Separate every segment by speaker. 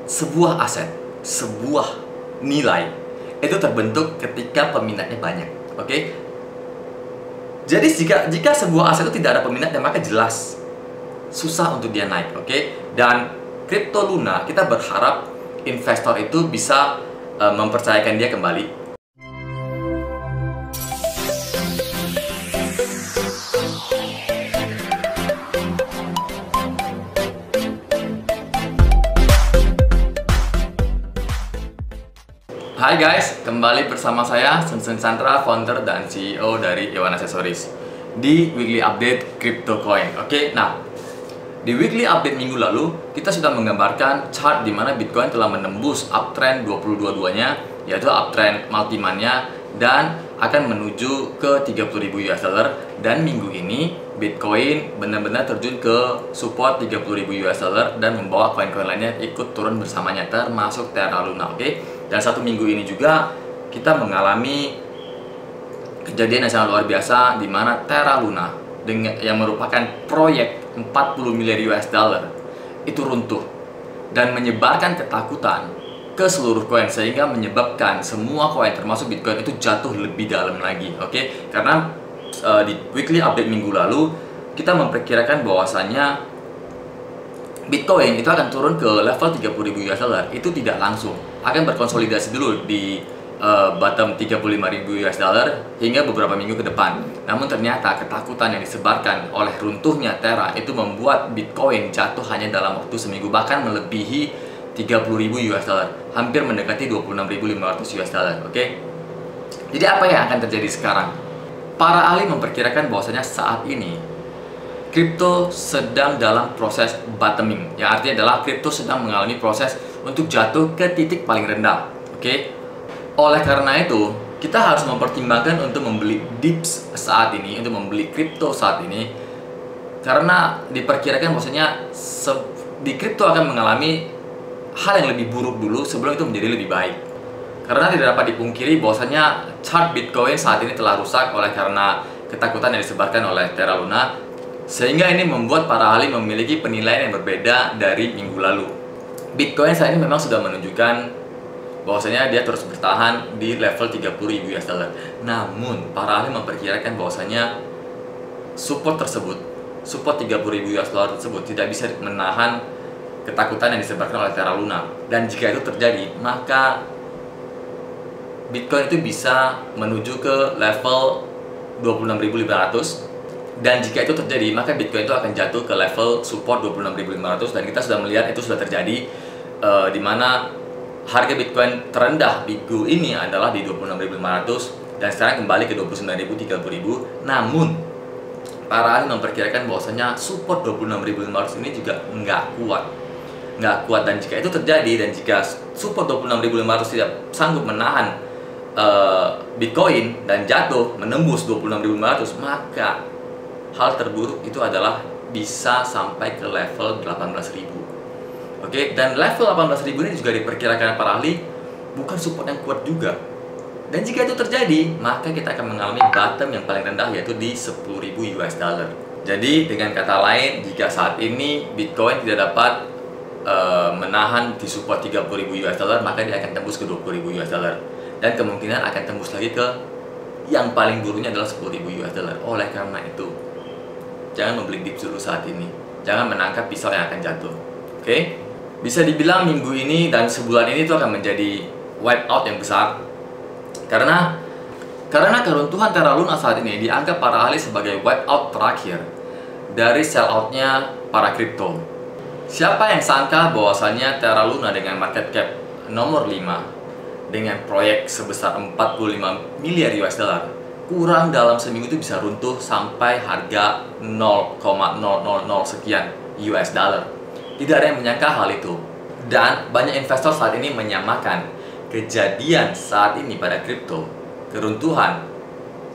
Speaker 1: sebuah aset, sebuah nilai itu terbentuk ketika peminatnya banyak. Oke? Jadi jika sebuah aset itu tidak ada peminatnya, maka jelas susah untuk dia naik. Oke? Dan Crypto Luna, kita berharap investor itu bisa mempercayakan dia kembali. Hai guys, kembali bersama saya Sunsun Chandra, founder dan CEO dari Iwan Accessories di Weekly Update Crypto Coin. Oke, nah di Weekly Update minggu lalu kita sudah menggambarkan chart di mana Bitcoin telah menembus uptrend 2022-nya, yaitu uptrend multi-month-nya, dan akan menuju ke 30.000 US dollar. Dan minggu ini Bitcoin benar-benar terjun ke support 30.000 US dollar dan membawa koin-koin lainnya ikut turun bersamanya, termasuk Terra Luna. Oke? Dan satu minggu ini juga kita mengalami kejadian yang sangat luar biasa di mana Terra Luna yang merupakan proyek 40 miliar US dollar itu runtuh dan menyebarkan ketakutan ke seluruh koin, sehingga menyebabkan semua koin termasuk Bitcoin itu jatuh lebih dalam lagi. Oke? Karena di Weekly Update minggu lalu kita memperkirakan bahwasannya Bitcoin itu akan turun ke level 30.000 US dollar. Itu tidak langsung, akan berkonsolidasi dulu di bottom 35.000 US dollar hingga beberapa minggu ke depan. Namun ternyata ketakutan yang disebarkan oleh runtuhnya Terra itu membuat Bitcoin jatuh hanya dalam waktu seminggu, bahkan melebihi 30.000 US dollar, hampir mendekati 26.500 US dollar. Oke? Jadi apa yang akan terjadi sekarang? Para ahli memperkirakan bahwasanya saat ini kripto sedang dalam proses bottoming, yang artinya adalah kripto sedang mengalami proses untuk jatuh ke titik paling rendah. Oke? Oleh karena itu, kita harus mempertimbangkan untuk membeli dips saat ini, untuk membeli kripto saat ini, karena diperkirakan bahwasanya di kripto akan mengalami hal yang lebih buruk dulu sebelum itu menjadi lebih baik. Karena tidak dapat dipungkiri bahwasanya chart Bitcoin saat ini telah rusak oleh karena ketakutan yang disebarkan oleh Terra Luna, sehingga ini membuat para ahli memiliki penilaian yang berbeda dari minggu lalu. Bitcoin saat ini memang sudah menunjukkan bahwasanya dia terus bertahan di level 30.000 US dollar. Namun para ahli memperkirakan bahwasanya support 30.000 US dollar tersebut tidak bisa menahan ketakutan yang disebarkan oleh Terra Luna. Dan jika itu terjadi, maka Bitcoin itu bisa menuju ke level 26.500. Dan jika itu terjadi, maka Bitcoin itu akan jatuh ke level support 26.500. Dan kita sudah melihat itu sudah terjadi, di mana harga Bitcoin terendah minggu ini adalah di 26.500 dan sekarang kembali ke 29.000, 30.000. Namun para ahli memperkirakan bahwasanya support 26.500 ini juga nggak kuat. Dan jika itu terjadi, dan jika support 26.500 tidak sanggup menahan Bitcoin dan jatuh menembus 26.500, maka hal terburuk itu adalah bisa sampai ke level 18.000. Oke, dan level 18.000 ini juga diperkirakan para ahli bukan support yang kuat juga. Dan jika itu terjadi, maka kita akan mengalami bottom yang paling rendah, yaitu di 10.000 US dollar. Jadi dengan kata lain, jika saat ini Bitcoin tidak dapat menahan di support 30.000 US dollar, maka dia akan tembus ke 20.000 US dollar. Dan kemungkinan akan tembus lagi ke yang paling buruknya adalah 10.000 US dollar. Oleh karena itu, jangan membeli dips dulu saat ini. Jangan menangkap pisau yang akan jatuh. Oke? Bisa dibilang minggu ini dan sebulan ini itu akan menjadi wipe out yang besar. Karena keruntuhan Terra Luna saat ini dianggap para ahli sebagai wipe out terakhir dari sell outnya para kripto. Siapa yang sangka bahwasannya Terra Luna dengan market cap nomor 5 dengan proyek sebesar 45 miliar US dollar kurang dalam seminggu itu bisa runtuh sampai harga 0,000 sekian US dollar. Tidak ada yang menyangka hal itu. Dan banyak investor saat ini menyamakan kejadian saat ini pada kripto, keruntuhan,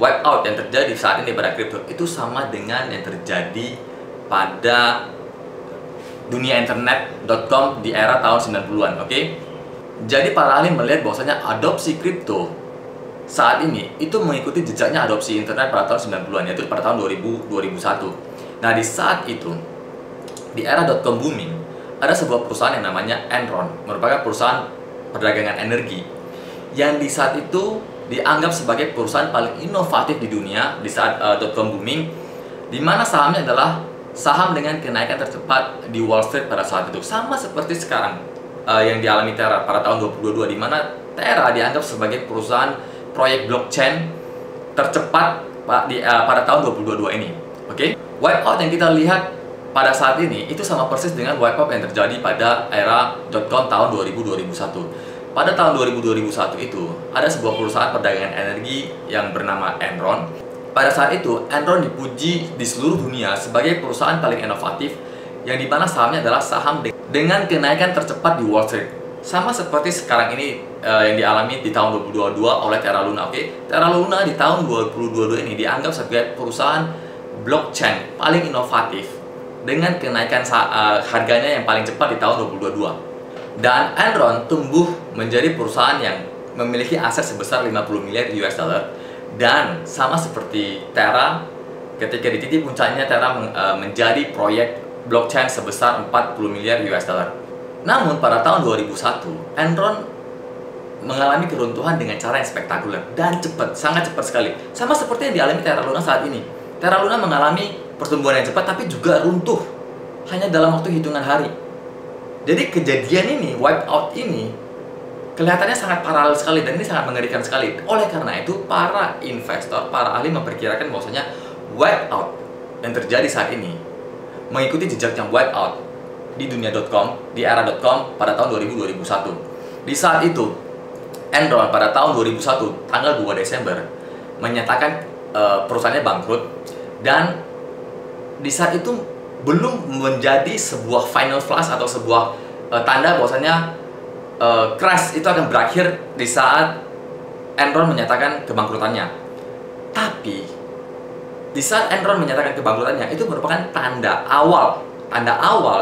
Speaker 1: wipe out yang terjadi saat ini pada kripto itu sama dengan yang terjadi pada dunia internet.com di era tahun 90-an. Oke? Jadi para ahli melihat bahwasanya adopsi kripto saat ini itu mengikuti jejaknya adopsi internet pada tahun 90-an, yaitu pada tahun 2001. Nah, di saat itu, di era .com booming, ada sebuah perusahaan yang namanya Enron, merupakan perusahaan perdagangan energi yang di saat itu dianggap sebagai perusahaan paling inovatif di dunia di saat dot-com booming, di mana sahamnya adalah saham dengan kenaikan tercepat di Wall Street pada saat itu, sama seperti sekarang yang dialami Terra pada tahun 2022, di mana Terra dianggap sebagai perusahaan proyek blockchain tercepat pada tahun 2022 ini. Oke, wipeout yang kita lihat pada saat ini itu sama persis dengan wipeout yang terjadi pada era dot-com tahun 2000-2001. Pada tahun 2000-2001 itu ada sebuah perusahaan perdagangan energi yang bernama Enron. Pada saat itu Enron dipuji di seluruh dunia sebagai perusahaan paling inovatif, yang dimana sahamnya adalah saham dengan kenaikan tercepat di Wall Street. Sama seperti sekarang ini yang dialami di tahun 2022 oleh Terra Luna. Oke, Terra Luna di tahun 2022 ini dianggap sebagai perusahaan blockchain paling inovatif dengan kenaikan harganya yang paling cepat di tahun 2022. Dan Enron tumbuh menjadi perusahaan yang memiliki aset sebesar 50 miliar US dollar. Dan sama seperti Terra, ketika di titik puncaknya Terra menjadi proyek blockchain sebesar 40 miliar US dollar. Namun pada tahun 2001, Enron mengalami keruntuhan dengan cara yang spektakuler dan cepat, sangat cepat sekali. Sama seperti yang dialami Terra Luna saat ini. Terra Luna mengalami pertumbuhan yang cepat tapi juga runtuh hanya dalam waktu hitungan hari. Jadi kejadian ini, wipeout ini kelihatannya sangat paralel sekali dan ini sangat mengerikan sekali. Oleh karena itu para investor, para ahli memperkirakan bahwasanya wipeout yang terjadi saat ini mengikuti jejak yang wipeout di dunia.com, di era.com pada tahun 2000-2001. Di saat itu Enron pada tahun 2001 tanggal 2 Desember menyatakan perusahaannya bangkrut, dan di saat itu belum menjadi sebuah final flash atau sebuah tanda bahwasanya crash itu akan berakhir di saat Enron menyatakan kebangkrutannya. Tapi di saat Enron menyatakan kebangkrutannya itu merupakan tanda awal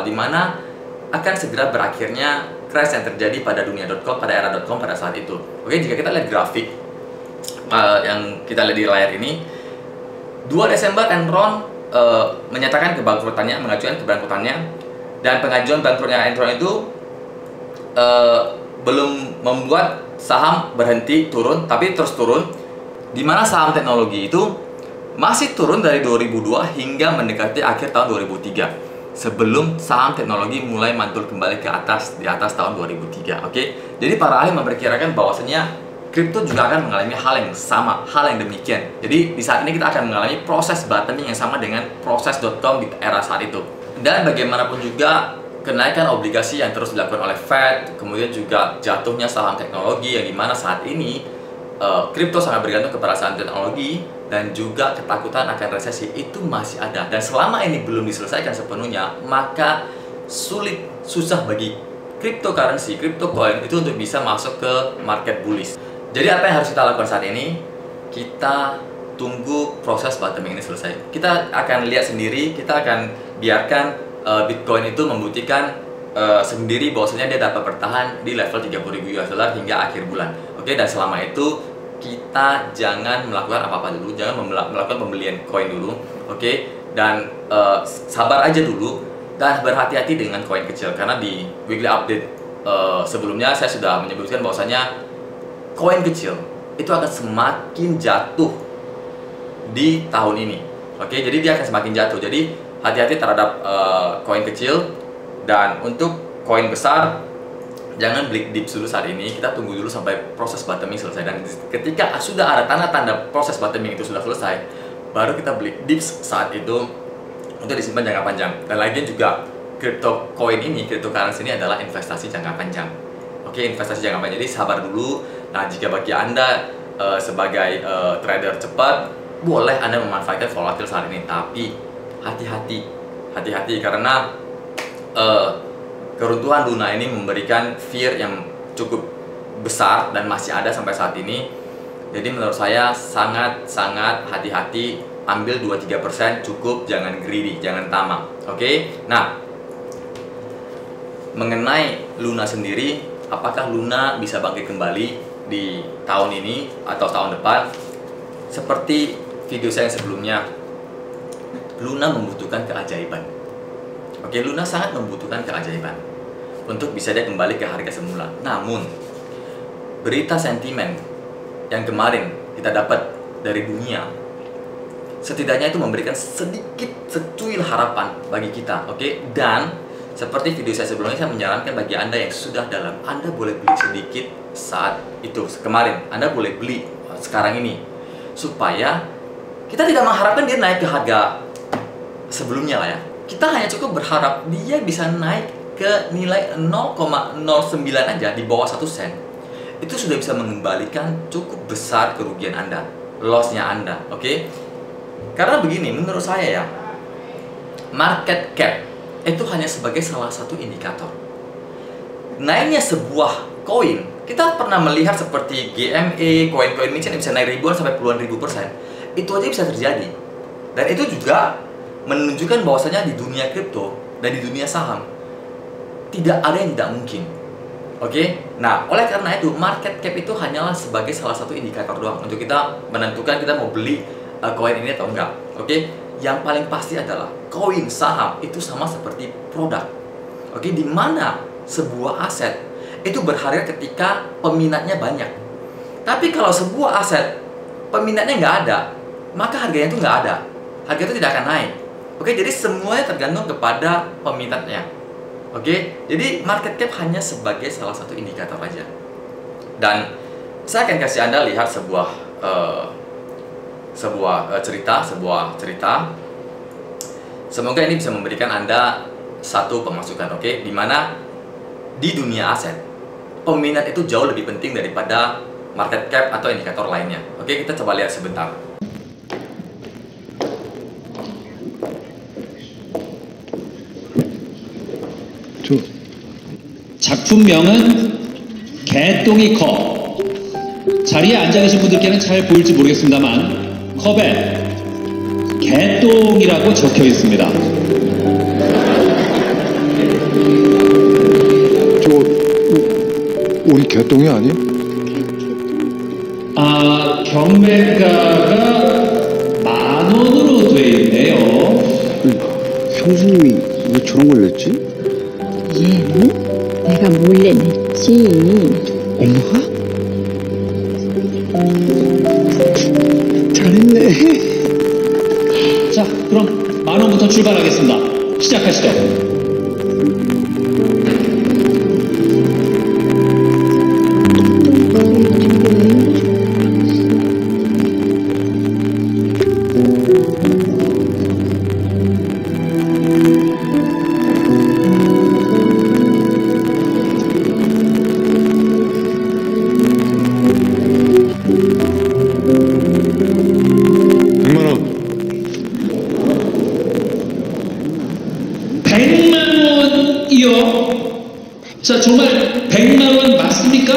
Speaker 1: di mana akan segera berakhirnya crash yang terjadi pada dunia.com, pada era.com pada saat itu. Oke, jika kita lihat grafik yang kita lihat di layar ini, 2 Desember Enron menyatakan kebangkrutannya, mengajukan kebangkrutannya, dan pengajuan bangkrutnya Enron itu belum membuat saham berhenti turun, tapi terus turun, di mana saham teknologi itu masih turun dari 2002 hingga mendekati akhir tahun 2003. Sebelum saham teknologi mulai mantul kembali ke atas di atas tahun 2003. Oke, jadi para ahli memperkirakan bahwasanya kripto juga akan mengalami hal yang sama, hal yang demikian. Jadi di saat ini kita akan mengalami proses bottoming yang sama dengan proses dot-com di era saat itu. Dan bagaimanapun juga kenaikan obligasi yang terus dilakukan oleh Fed, kemudian juga jatuhnya saham teknologi yang dimana saat ini kripto sangat bergantung kepada saham teknologi, dan juga ketakutan akan resesi itu masih ada. Dan selama ini belum diselesaikan sepenuhnya, maka susah bagi cryptocurrency, crypto coin itu untuk bisa masuk ke market bullish. Jadi apa yang harus kita lakukan saat ini? Kita tunggu proses bottoming ini selesai. Kita akan lihat sendiri, kita akan biarkan Bitcoin itu membuktikan sendiri bahwasanya dia dapat bertahan di level 30.000 US dollar hingga akhir bulan. Oke, dan selama itu kita jangan melakukan apa-apa dulu, jangan melakukan pembelian koin dulu. Oke, dan sabar aja dulu dan berhati-hati dengan koin kecil, karena di weekly update sebelumnya saya sudah menyebutkan bahwasanya koin kecil itu akan semakin jatuh di tahun ini. Oke, jadi dia akan semakin jatuh. Jadi hati-hati terhadap koin kecil, dan untuk koin besar jangan beli dips dulu saat ini. Kita tunggu dulu sampai proses bottoming selesai, dan ketika sudah ada tanda-tanda proses bottoming itu sudah selesai, baru kita beli dips saat itu untuk disimpan jangka panjang. Dan lagian juga crypto coin ini, cryptocurrency ini adalah investasi jangka panjang. Oke, investasi jangka panjang. Jadi sabar dulu. Nah, jika bagi Anda sebagai trader cepat, boleh Anda memanfaatkan volatil saat ini, tapi hati-hati karena keruntuhan Luna ini memberikan fear yang cukup besar dan masih ada sampai saat ini. Jadi menurut saya sangat hati-hati, ambil 2-3% cukup, jangan greedy, jangan tamak. Oke? Nah, mengenai Luna sendiri, apakah Luna bisa bangkit kembali di tahun ini atau tahun depan? Seperti video saya yang sebelumnya, Luna membutuhkan keajaiban. Oke, Luna sangat membutuhkan keajaiban. untuk bisa dia kembali ke harga semula. Namun berita sentimen yang kemarin kita dapat dari dunia, setidaknya itu memberikan sedikit secuil harapan bagi kita, oke? Dan seperti video saya sebelumnya, saya menyarankan bagi Anda yang sudah dalam, Anda boleh beli sedikit saat itu kemarin, Anda boleh beli sekarang ini, supaya kita tidak mengharapkan dia naik ke harga sebelumnya lah ya. Kita hanya cukup berharap dia bisa naik ke nilai 0,09 aja, di bawah 1 sen. Itu sudah bisa mengembalikan cukup besar kerugian Anda, lossnya Anda, oke? Karena begini, menurut saya ya, market cap itu hanya sebagai salah satu indikator. Naiknya sebuah koin, kita pernah melihat seperti GME, koin-koin micin yang bisa naik ribuan sampai puluhan ribu persen. Itu aja bisa terjadi. Dan itu juga menunjukkan bahwasanya di dunia kripto dan di dunia saham tidak ada yang tidak mungkin. Oke? Nah, oleh karena itu market cap itu hanyalah sebagai salah satu indikator doang untuk kita menentukan kita mau beli koin ini atau enggak. Oke? Yang paling pasti adalah koin saham itu sama seperti produk. Oke, di mana sebuah aset itu berharga ketika peminatnya banyak. Tapi kalau sebuah aset peminatnya nggak ada, maka harganya itu nggak ada. Harga itu tidak akan naik. Oke, jadi semuanya tergantung kepada peminatnya. Oke, jadi market cap hanya sebagai salah satu indikator aja. Dan saya akan kasih Anda lihat sebuah cerita. Semoga ini bisa memberikan Anda satu pemasukan, oke? Dimana di dunia aset, peminat itu jauh lebih penting daripada market cap atau indikator lainnya. Oke, kita coba lihat sebentar.
Speaker 2: 작품명은 개똥이 컵. 자리에 앉아 계신 분들께는 잘 보일지 모르겠습니다만 컵에 개똥이라고 적혀 있습니다.
Speaker 3: 우리 개똥이 아니야?
Speaker 2: 아, 경매가가 10,000원으로 돼 있네요.
Speaker 3: 형수님이 왜 저런 걸 냈지?
Speaker 4: 얘는 내가 몰래 냈지.
Speaker 3: 엄마가? 잘했네.
Speaker 2: 자, 그럼 10,000원부터 출발하겠습니다. 시작하시죠. 자, 정말 100만원 맞습니까?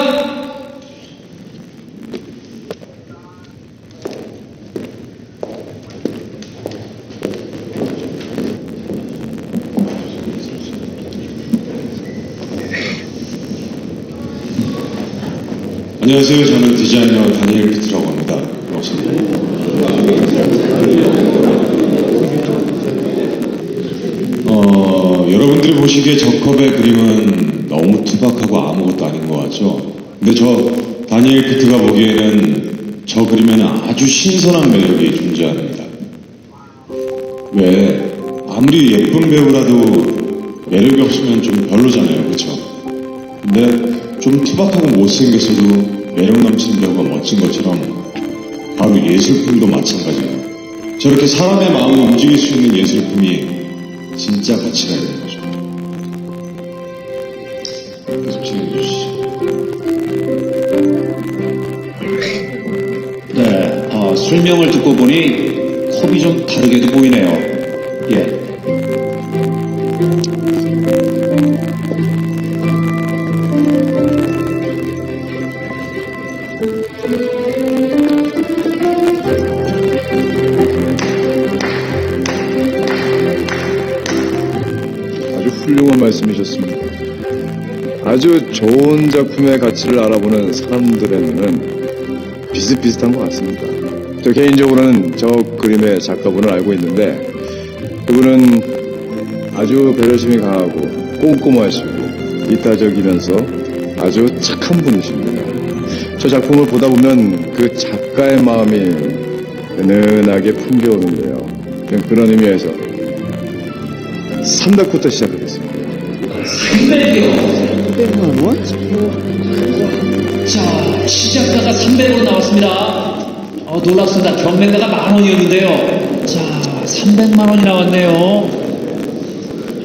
Speaker 5: 안녕하세요. 저는 디자이너 다니엘 피트라고 합니다. 반갑습니다. 여러분들이 보시기에 저 컵의 그림은 너무 투박하고 아무것도 아닌 것 같죠? 근데 저 다니엘 피트가 보기에는 저 그림에는 아주 신선한 매력이 존재합니다. 왜 아무리 예쁜 배우라도 매력이 없으면 좀 별로잖아요, 그쵸? 근데 좀 투박하고 못생겼어도 매력 넘치는 배우가 멋진 것처럼 바로 예술품도 마찬가지예요. 저렇게 사람의 마음을 움직일 수 있는 예술품이 진짜 가치가 있는 거죠. 계속 진행해주시죠.
Speaker 2: 네, 설명을 듣고 보니 컵이 좀 다르게도 보이네요. 예.
Speaker 3: 훌륭한 말씀이셨습니다. 아주 좋은 작품의 가치를 알아보는 사람들에는 비슷비슷한 것 같습니다. 저 개인적으로는 저 그림의 작가분을 알고 있는데 그분은 아주 배려심이 강하고 꼼꼼하시고 이따적이면서 아주 착한 분이십니다. 저 작품을 보다 보면 그 작가의 마음이 은은하게 풍겨오는데요. 그런 의미에서 300부터 시작하겠습니다.
Speaker 4: 300만 원?
Speaker 6: 자, 시작가가 300으로 나왔습니다. 놀랍습니다. 경매가가 10,000원이었는데요. 자, 300만 원이 나왔네요.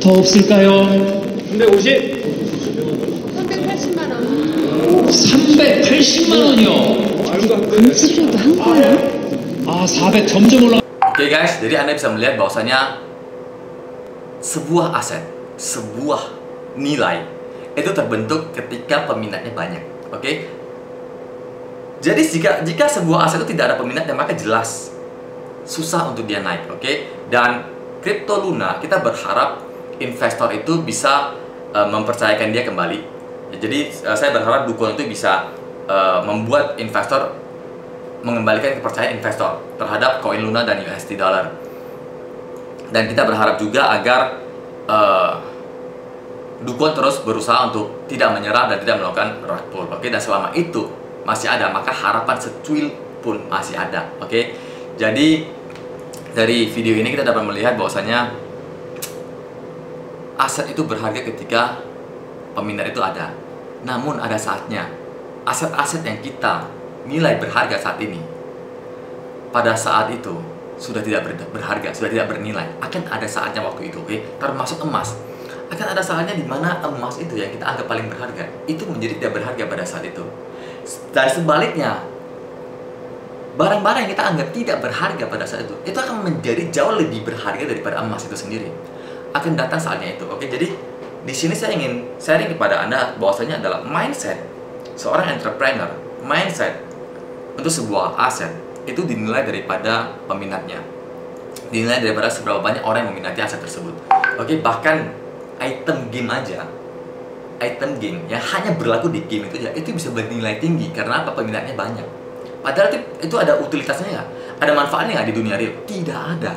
Speaker 6: 더 없을까요?
Speaker 7: 350.
Speaker 4: 380만 원.
Speaker 6: 380만 원이요.
Speaker 4: 금지라도 한 거야?
Speaker 6: 400 점점 올라.
Speaker 1: Oke guys, jadi Anda bisa melihat bahwasanya sebuah aset, sebuah nilai itu terbentuk ketika peminatnya banyak. Oke. Jadi jika sebuah aset itu tidak ada peminatnya, maka jelas susah untuk dia naik. Oke. Dan Crypto Luna kita berharap investor itu bisa mempercayakan dia kembali. Jadi saya berharap dukungan itu bisa membuat investor mengembalikan kepercayaan investor terhadap koin Luna dan USD dollar. Dan kita berharap juga agar dukungan terus berusaha untuk tidak menyerah dan tidak melakukan rug pull. Oke, dan selama itu masih ada, maka harapan secuil pun masih ada. Oke. Jadi dari video ini kita dapat melihat bahwasanya aset itu berharga ketika peminat itu ada. Namun ada saatnya aset-aset yang kita nilai berharga saat ini, pada saat itu sudah tidak berharga, sudah tidak bernilai. Akan ada saatnya waktu itu, oke? Termasuk emas. Akan ada saatnya di mana emas itu yang kita anggap paling berharga, itu menjadi tidak berharga pada saat itu. Dan sebaliknya, barang-barang yang kita anggap tidak berharga pada saat itu akan menjadi jauh lebih berharga daripada emas itu sendiri. Akan datang saatnya itu, oke? Jadi di sini saya ingin sharing kepada Anda bahwasanya adalah mindset seorang entrepreneur, mindset untuk sebuah aset itu dinilai daripada peminatnya, dinilai daripada seberapa banyak orang yang meminati aset tersebut. Oke, bahkan item game aja, item game yang hanya berlaku di game itu aja, itu bisa bernilai tinggi karena apa? Peminatnya banyak. Padahal itu ada utilitasnya nggak? Ada manfaatnya nggak di dunia real? Tidak ada.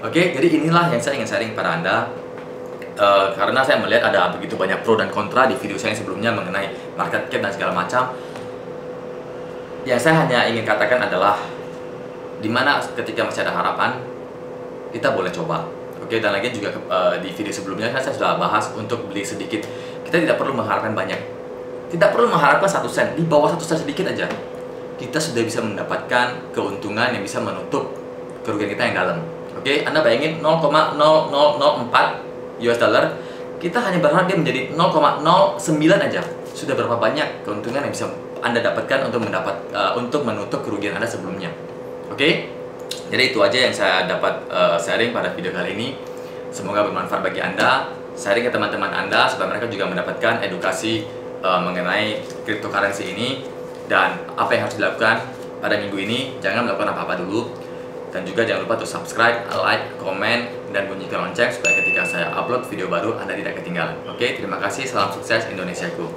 Speaker 1: Oke, jadi inilah yang saya ingin sharing pada Anda. Karena saya melihat ada begitu banyak pro dan kontra di video saya yang sebelumnya mengenai market cap dan segala macam. Yang saya hanya ingin katakan adalah dimana ketika masih ada harapan, kita boleh coba. Oke, dan lagi juga di video sebelumnya kan saya sudah bahas untuk beli sedikit. Kita tidak perlu mengharapkan banyak, tidak perlu mengharapkan 1 sen, di bawah 1 sen sedikit aja kita sudah bisa mendapatkan keuntungan yang bisa menutup kerugian kita yang dalam. Oke, Anda bayangin 0,0004 US dollar, kita hanya berharap dia menjadi 0,09 aja, sudah berapa banyak keuntungan yang bisa Anda dapatkan untuk menutup kerugian Anda sebelumnya. Oke, jadi itu aja yang saya dapat sharing pada video kali ini. Semoga bermanfaat bagi Anda. Sharing ke teman-teman Anda supaya mereka juga mendapatkan edukasi mengenai cryptocurrency ini dan apa yang harus dilakukan pada minggu ini. Jangan melakukan apa-apa dulu, dan juga jangan lupa untuk subscribe, like, komen, dan bunyikan lonceng supaya ketika saya upload video baru Anda tidak ketinggalan. Oke, terima kasih. Salam sukses Indonesiaku.